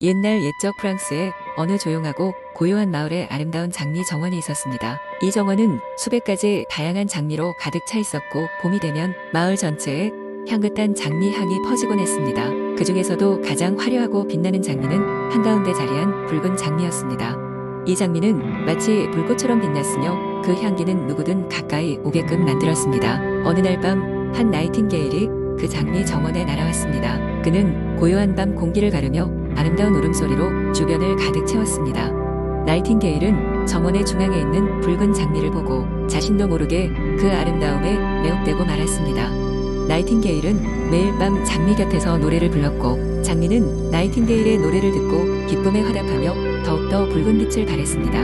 옛날 옛적 프랑스의 어느 조용하고 고요한 마을에 아름다운 장미 정원이 있었습니다. 이 정원은 수백 가지 다양한 장미로 가득 차 있었고 봄이 되면 마을 전체에 향긋한 장미 향이 퍼지곤 했습니다. 그 중에서도 가장 화려하고 빛나는 장미는 한가운데 자리한 붉은 장미였습니다. 이 장미는 마치 불꽃처럼 빛났으며 그 향기는 누구든 가까이 오게끔 만들었습니다. 어느 날 밤 한 나이팅게일이 그 장미 정원에 날아왔습니다. 그는 고요한 밤 공기를 가르며 아름다운 울음소리로 주변을 가득 채웠습니다. 나이팅게일은 정원의 중앙에 있는 붉은 장미를 보고 자신도 모르게 그 아름다움에 매혹되고 말았습니다. 나이팅게일은 매일 밤 장미 곁에서 노래를 불렀고 장미는 나이팅게일의 노래를 듣고 기쁨에 화답하며 더욱더 붉은 빛을 발했습니다.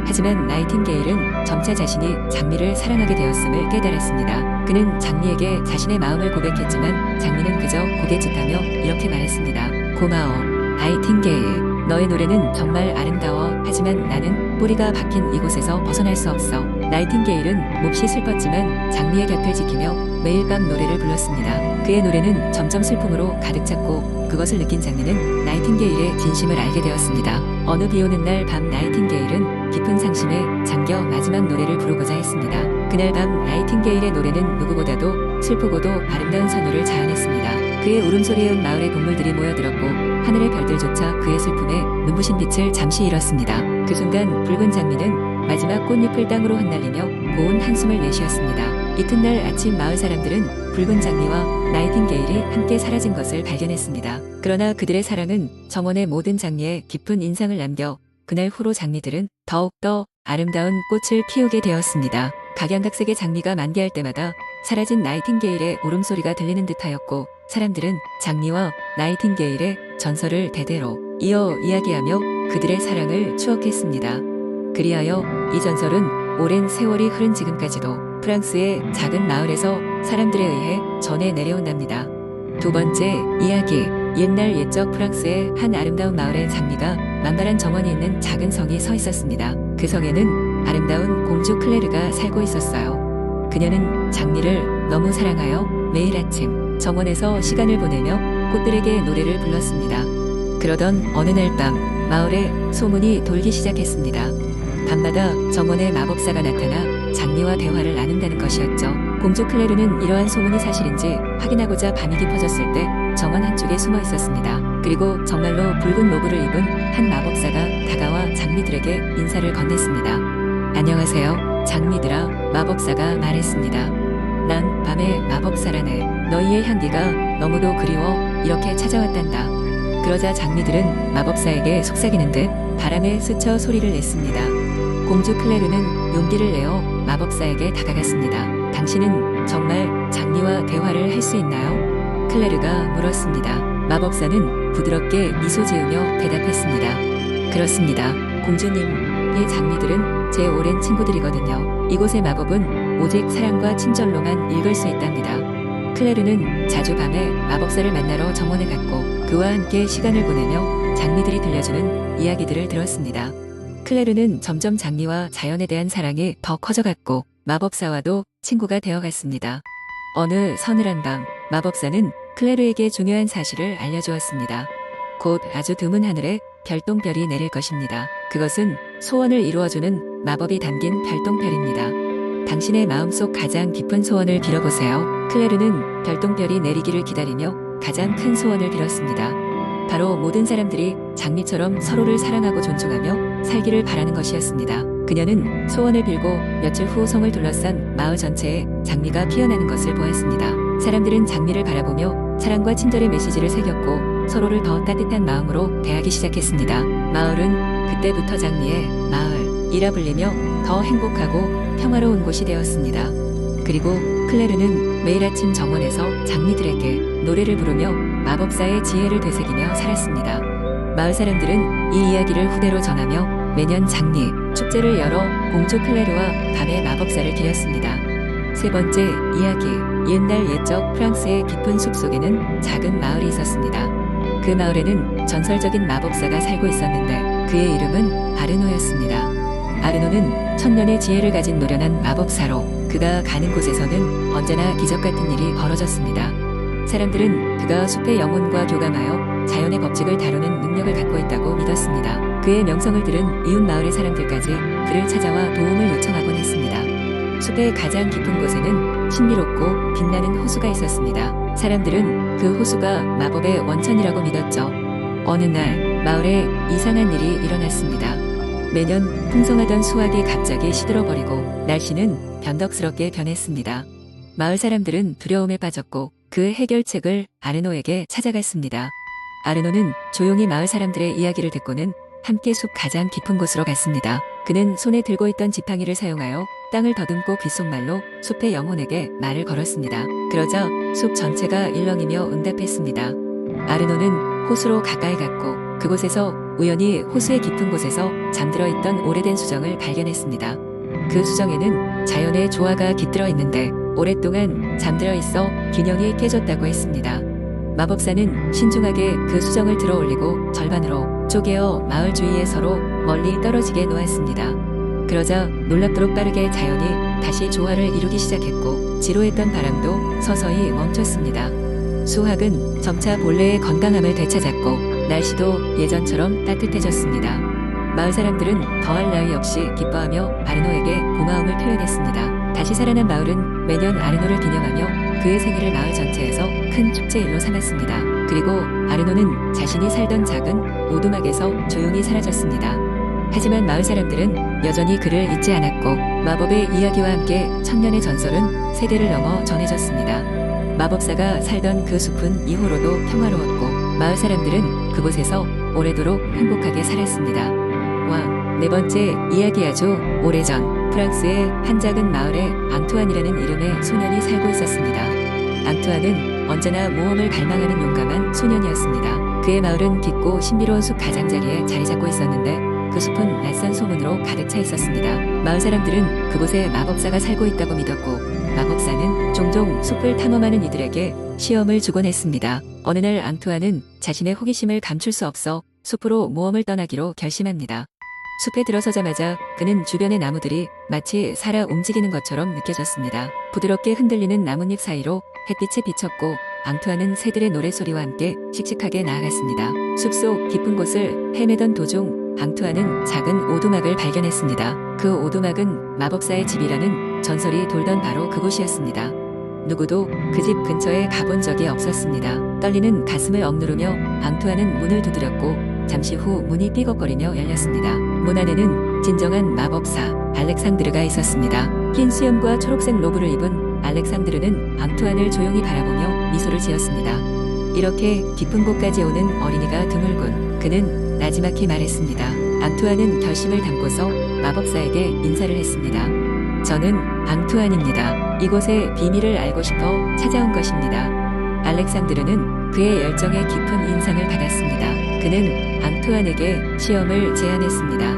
하지만 나이팅게일은 점차 자신이 장미를 사랑하게 되었음을 깨달았습니다. 그는 장미에게 자신의 마음을 고백했지만 장미는 그저 고개짓하며 이렇게 말했습니다. 고마워, 나이팅게일. 너의 노래는 정말 아름다워. 하지만 나는 뿌리가 박힌 이곳에서 벗어날 수 없어. 나이팅게일은 몹시 슬펐지만 장미의 곁을 지키며 매일 밤 노래를 불렀습니다. 그의 노래는 점점 슬픔으로 가득 찼고 그것을 느낀 장미는 나이팅게일의 진심을 알게 되었습니다. 어느 비오는 날 밤 나이팅게일은 깊은 상심에 잠겨 마지막 노래를 부르고자 했습니다. 그날 밤 나이팅게일의 노래는 누구보다도 슬프고도 아름다운 선율을 자아냈습니다. 그의 울음소리에 온 마을의 동물들이 모여들었고 하늘의 별들조차 그의 슬픔에 눈부신 빛을 잠시 잃었습니다. 그 순간 붉은 장미는 마지막 꽃잎을 땅으로 흩날리며 고운 한숨을 내쉬었습니다. 이튿날 아침 마을 사람들은 붉은 장미와 나이팅게일이 함께 사라진 것을 발견했습니다. 그러나 그들의 사랑은 정원의 모든 장미에 깊은 인상을 남겨 그날 후로 장미들은 더욱더 아름다운 꽃을 피우게 되었습니다. 각양각색의 장미가 만개할 때마다 사라진 나이팅게일의 울음소리가 들리는 듯하였고 사람들은 장미와 나이팅게일의 전설을 대대로 이어 이야기하며 그들의 사랑을 추억했습니다. 그리하여 이 전설은 오랜 세월이 흐른 지금까지도 프랑스의 작은 마을에서 사람들에 의해 전해 내려온답니다. 두 번째 이야기. 옛날 옛적 프랑스의 한 아름다운 마을에 장미가 만발한 정원이 있는 작은 성이 서 있었습니다. 그 성에는 아름다운 공주 클레르가 살고 있었어요. 그녀는 장미를 너무 사랑하여 매일 아침 정원에서 시간을 보내며 꽃들에게 노래를 불렀습니다. 그러던 어느 날 밤 마을에 소문이 돌기 시작했습니다. 밤마다 정원에 마법사가 나타나 장미와 대화를 나눈다는 것이었죠. 공주 클레르는 이러한 소문이 사실인지 확인하고자 밤이 깊어졌을 때 정원 한쪽에 숨어 있었습니다. 그리고 정말로 붉은 로브를 입은 한 마법사가 다가와 장미들에게 인사를 건넸습니다. 안녕하세요, 장미들아. 마법사가 말했습니다. 난 밤의 마법사라네. 너희의 향기가 너무도 그리워 이렇게 찾아왔단다. 그러자 장미들은 마법사에게 속삭이는 듯 바람에 스쳐 소리를 냈습니다. 공주 클레르는 용기를 내어 마법사에게 다가갔습니다. 당신은 정말 장미와 대화를 할 수 있나요? 클레르가 물었습니다. 마법사는 부드럽게 미소 지으며 대답했습니다. 그렇습니다. 공주님, 이 장미들은 제 오랜 친구들이거든요. 이곳의 마법은 오직 사랑과 친절로만 읽을 수 있답니다. 클레르는 자주 밤에 마법사를 만나러 정원에 갔고 그와 함께 시간을 보내며 장미들이 들려주는 이야기들을 들었습니다. 클레르는 점점 장미와 자연에 대한 사랑이 더 커져갔고 마법사와도 친구가 되어갔습니다. 어느 서늘한 밤 마법사는 클레르에게 중요한 사실을 알려주었습니다. 곧 아주 드문 하늘에 별똥별이 내릴 것입니다. 그것은 소원을 이루어주는 마법이 담긴 별똥별입니다. 당신의 마음속 가장 깊은 소원을 빌어보세요. 클레르는 별똥별이 내리기를 기다리며 가장 큰 소원을 빌었습니다. 바로 모든 사람들이 장미처럼 서로를 사랑하고 존중하며 살기를 바라는 것이었습니다. 그녀는 소원을 빌고 며칠 후 성을 둘러싼 마을 전체에 장미가 피어나는 것을 보았습니다. 사람들은 장미를 바라보며 사랑과 친절의 메시지를 새겼고 서로를 더 따뜻한 마음으로 대하기 시작했습니다. 마을은 그때부터 장미의 마을이라 불리며 더 행복하고 평화로운 곳이 되었습니다. 그리고 클레르는 매일 아침 정원에서 장미들에게 노래를 부르며 마법사의 지혜를 되새기며 살았습니다. 마을 사람들은 이 이야기를 후대로 전하며 매년 장미 축제를 열어 공주 클레르와 밤의 마법사를 기렸습니다. 세 번째 이야기. 옛날 옛적 프랑스의 깊은 숲속에는 작은 마을이 있었습니다. 그 마을에는 전설적인 마법사가 살고 있었는데 그의 이름은 아르노였습니다. 아르노는 천년의 지혜를 가진 노련한 마법사로 그가 가는 곳에서는 언제나 기적 같은 일이 벌어졌습니다. 사람들은 그가 숲의 영혼과 교감하여 자연의 법칙을 다루는 능력을 갖고 있다고 믿었습니다. 그의 명성을 들은 이웃 마을의 사람들까지 그를 찾아와 도움을 요청하곤 했습니다. 숲의 가장 깊은 곳에는 신비롭고 빛나는 호수가 있었습니다. 사람들은 그 호수가 마법의 원천이라고 믿었죠. 어느 날 마을에 이상한 일이 일어났습니다. 매년 풍성하던 수확이 갑자기 시들어버리고 날씨는 변덕스럽게 변했습니다. 마을 사람들은 두려움에 빠졌고 그 해결책을 아르노에게 찾아갔습니다. 아르노는 조용히 마을 사람들의 이야기를 듣고는 함께 숲 가장 깊은 곳으로 갔습니다. 그는 손에 들고 있던 지팡이를 사용하여 땅을 더듬고 귓속말로 숲의 영혼에게 말을 걸었습니다. 그러자 숲 전체가 일렁이며 응답했습니다. 아르노는 호수로 가까이 갔고 그곳에서 우연히 호수의 깊은 곳에서 잠들어 있던 오래된 수정을 발견했습니다. 그 수정에는 자연의 조화가 깃들어 있는데 오랫동안 잠들어 있어 균형이 깨졌다고 했습니다. 마법사는 신중하게 그 수정을 들어 올리고 절반으로 쪼개어 마을 주위에 서로 멀리 떨어지게 놓았습니다. 그러자 놀랍도록 빠르게 자연이 다시 조화를 이루기 시작했고 지루했던 바람도 서서히 멈췄습니다. 수확은 점차 본래의 건강함을 되찾았고 날씨도 예전처럼 따뜻해졌습니다. 마을 사람들은 더할 나위 없이 기뻐하며 아르노에게 고마움을 표현했습니다. 다시 살아난 마을은 매년 아르노를 기념하며 그의 생일을 마을 전체에서 큰 축제일로 삼았습니다. 그리고 아르노는 자신이 살던 작은 오두막에서 조용히 사라졌습니다. 하지만 마을 사람들은 여전히 그를 잊지 않았고 마법의 이야기와 함께 천년의 전설은 세대를 넘어 전해졌습니다. 마법사가 살던 그 숲은 이후로도 평화로웠고 마을 사람들은 그곳에서 오래도록 행복하게 살았습니다. 네 번째 이야기. 아주 오래전 프랑스의 한 작은 마을에 앙투안이라는 이름의 소년이 살고 있었습니다. 앙투안은 언제나 모험을 갈망하는 용감한 소년이었습니다. 그의 마을은 깊고 신비로운 숲 가장자리에 자리 잡고 있었는데 그 숲은 낯선 소문으로 가득 차 있었습니다. 마을 사람들은 그곳에 마법사가 살고 있다고 믿었고 마법사는 종종 숲을 탐험하는 이들에게 시험을 주곤 했습니다. 어느 날 앙투안은 자신의 호기심을 감출 수 없어 숲으로 모험을 떠나기로 결심합니다. 숲에 들어서자마자 그는 주변의 나무들이 마치 살아 움직이는 것처럼 느껴졌습니다. 부드럽게 흔들리는 나뭇잎 사이로 햇빛이 비쳤고 앙투안은 새들의 노랫소리와 함께 씩씩하게 나아갔습니다. 숲속 깊은 곳을 헤매던 도중 앙투안은 작은 오두막을 발견했습니다. 그 오두막은 마법사의 집이라는 전설이 돌던 바로 그곳이었습니다. 누구도 그 집 근처에 가본 적이 없었습니다. 떨리는 가슴을 억누르며 앙투안은 문을 두드렸고 잠시 후 문이 삐걱거리며 열렸습니다. 문 안에는 진정한 마법사 알렉상드르가 있었습니다. 흰 수염과 초록색 로브를 입은 알렉상드르는 앙투안을 조용히 바라보며 미소를 지었습니다. 이렇게 깊은 곳까지 오는 어린이가 드물군. 그는 나지막히 말했습니다. 앙투안은 결심을 담고서 마법사에게 인사를 했습니다. 저는 앙투안입니다. 이곳의 비밀을 알고 싶어 찾아온 것입니다. 알렉상드르는 그의 열정에 깊은 인상을 받았습니다. 그는 앙투안에게 시험을 제안했습니다.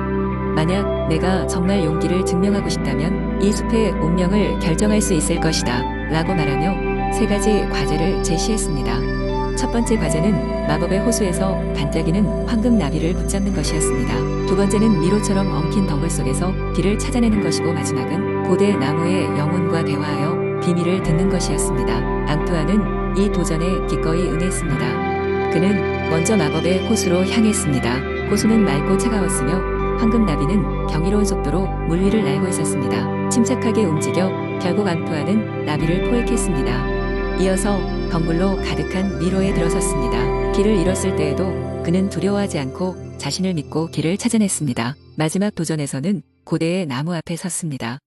만약 내가 정말 용기를 증명하고 싶다면 이 숲의 운명을 결정할 수 있을 것이다 라고 말하며 3가지 과제를 제시했습니다. 첫 번째 과제는 마법의 호수에서 반짝이는 황금 나비를 붙잡는 것이었습니다. 두 번째는 미로처럼 엉킨 덩굴 속에서 길을 찾아내는 것이고 마지막은 고대 나무의 영혼과 대화하여 비밀을 듣는 것이었습니다. 앙투안은 이 도전에 기꺼이 응했습니다. 그는 먼저 마법의 호수로 향했습니다. 호수는 맑고 차가웠으며 황금나비는 경이로운 속도로 물 위를 날고 있었습니다. 침착하게 움직여 결국 앙투안은 나비를 포획했습니다. 이어서 덩굴로 가득한 미로에 들어섰습니다. 길을 잃었을 때에도 그는 두려워하지 않고 자신을 믿고 길을 찾아냈습니다. 마지막 도전에서는 고대의 나무 앞에 섰습니다.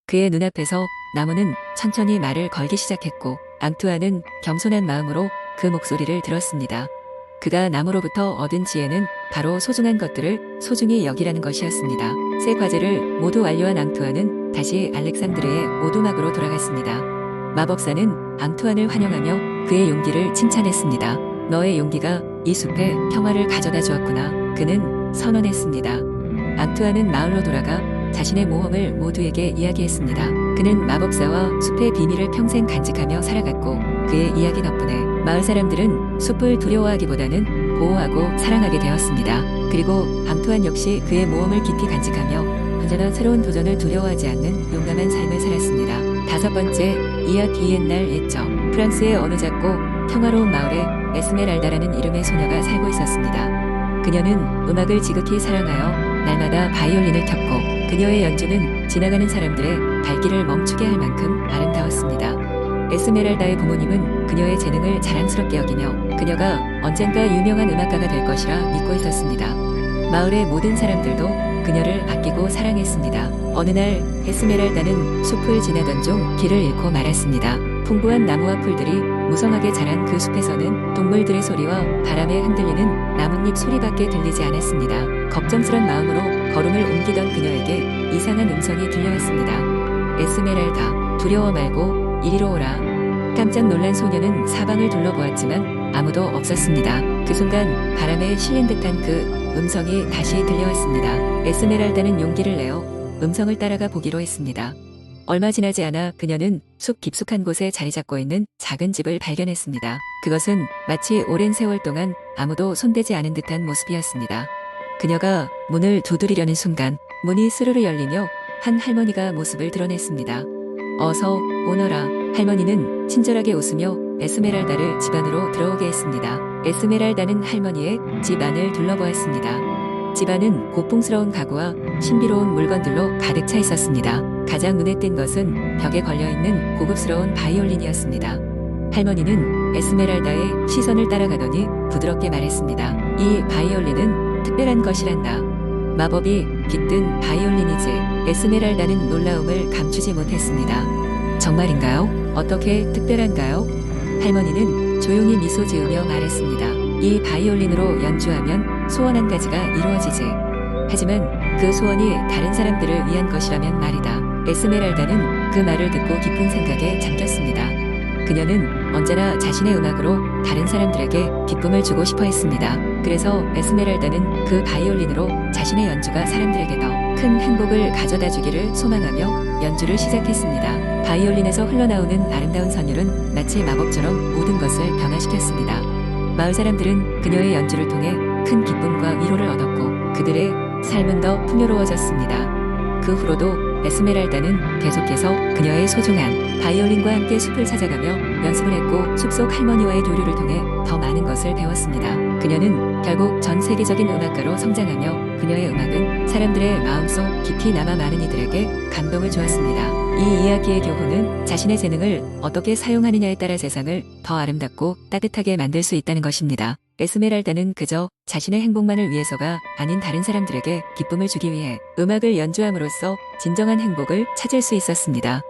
그의 눈앞에서 나무는 천천히 말을 걸기 시작했고 앙투안은 겸손한 마음으로 그 목소리를 들었습니다. 그가 나무로부터 얻은 지혜는 바로 소중한 것들을 소중히 여기라는 것이었습니다. 3과제를 모두 완료한 앙투안은 다시 알렉산드르의 오두막으로 돌아갔습니다. 마법사는 앙투안을 환영하며 그의 용기를 칭찬했습니다. 너의 용기가 이 숲에 평화를 가져다 주었구나. 그는 선언했습니다. 앙투안은 마을로 돌아가 자신의 모험을 모두에게 이야기했습니다. 그는 마법사와 숲의 비밀을 평생 간직하며 살아갔고 그의 이야기 덕분에 마을 사람들은 숲을 두려워하기보다는 보호하고 사랑하게 되었습니다. 그리고 앙투안 역시 그의 모험을 깊이 간직하며 언제나 새로운 도전을 두려워하지 않는 용감한 삶을 살았습니다. 5번째, 이야기. 옛날 옛적 프랑스의 어느 작고 평화로운 마을에 에스메랄다라는 이름의 소녀가 살고 있었습니다. 그녀는 음악을 지극히 사랑하여 날마다 바이올린을 켰고 그녀의 연주는 지나가는 사람들의 발길을 멈추게 할 만큼 아름다웠습니다. 에스메랄다의 부모님은 그녀의 재능을 자랑스럽게 여기며 그녀가 언젠가 유명한 음악가가 될 것이라 믿고 있었습니다. 마을의 모든 사람들도 그녀를 아끼고 사랑했습니다. 어느 날 에스메랄다는 숲을 지나던 중 길을 잃고 말았습니다. 풍부한 나무와 풀들이 무성하게 자란 그 숲에서는 동물들의 소리와 바람에 흔들리는 나뭇잎 소리밖에 들리지 않았습니다. 걱정스런 마음으로 걸음을 옮기던 그녀에게 이상한 음성이 들려왔습니다. 에스메랄다, 두려워 말고 이리로 오라. 깜짝 놀란 소녀는 사방을 둘러보았지만 아무도 없었습니다. 그 순간 바람에 실린 듯한 그 음성이 다시 들려왔습니다. 에스메랄다는 용기를 내어 음성을 따라가 보기로 했습니다. 얼마 지나지 않아 그녀는 숲 깊숙한 곳에 자리 잡고 있는 작은 집을 발견했습니다. 그것은 마치 오랜 세월 동안 아무도 손대지 않은 듯한 모습이었습니다. 그녀가 문을 두드리려는 순간 문이 스르르 열리며 한 할머니가 모습을 드러냈습니다. 어서 오너라. 할머니는 친절하게 웃으며 에스메랄다를 집 안으로 들어오게 했습니다. 에스메랄다는 할머니의 집 안을 둘러보았습니다. 집 안은 고풍스러운 가구와 신비로운 물건들로 가득 차 있었습니다. 가장 눈에 띈 것은 벽에 걸려있는 고급스러운 바이올린이었습니다. 할머니는 에스메랄다의 시선을 따라가더니 부드럽게 말했습니다. 이 바이올린은 특별한 것이란다. 마법이 깃든 바이올린이지. 에스메랄다는 놀라움을 감추지 못했습니다. 정말인가요? 어떻게 특별한가요? 할머니는 조용히 미소 지으며 말했습니다. 이 바이올린으로 연주하면 소원 한 가지가 이루어지지. 하지만 그 소원이 다른 사람들을 위한 것이라면 말이다. 에스메랄다는 그 말을 듣고 깊은 생각에 잠겼습니다. 그녀는 언제나 자신의 음악으로 다른 사람들에게 기쁨을 주고 싶어 했습니다. 그래서 에스메랄다는 그 바이올린으로 자신의 연주가 사람들에게 더 큰 행복을 가져다 주기를 소망하며 연주를 시작했습니다. 바이올린에서 흘러나오는 아름다운 선율은 마치 마법처럼 모든 것을 변화시켰습니다. 마을 사람들은 그녀의 연주를 통해 큰 기쁨과 위로를 얻었고 그들의 삶은 더 풍요로워졌습니다. 그 후로도 에스메랄다는 계속해서 그녀의 소중한 바이올린과 함께 숲을 찾아가며 연습을 했고 숲속 할머니와의 교류를 통해 더 많은 것을 배웠습니다. 그녀는 결국 전 세계적인 음악가로 성장하며 그녀의 음악은 사람들의 마음속 깊이 남아 많은 이들에게 감동을 주었습니다. 이 이야기의 교훈은 자신의 재능을 어떻게 사용하느냐에 따라 세상을 더 아름답고 따뜻하게 만들 수 있다는 것입니다. 에스메랄다는 그저 자신의 행복만을 위해서가 아닌 다른 사람들에게 기쁨을 주기 위해 음악을 연주함으로써 진정한 행복을 찾을 수 있었습니다.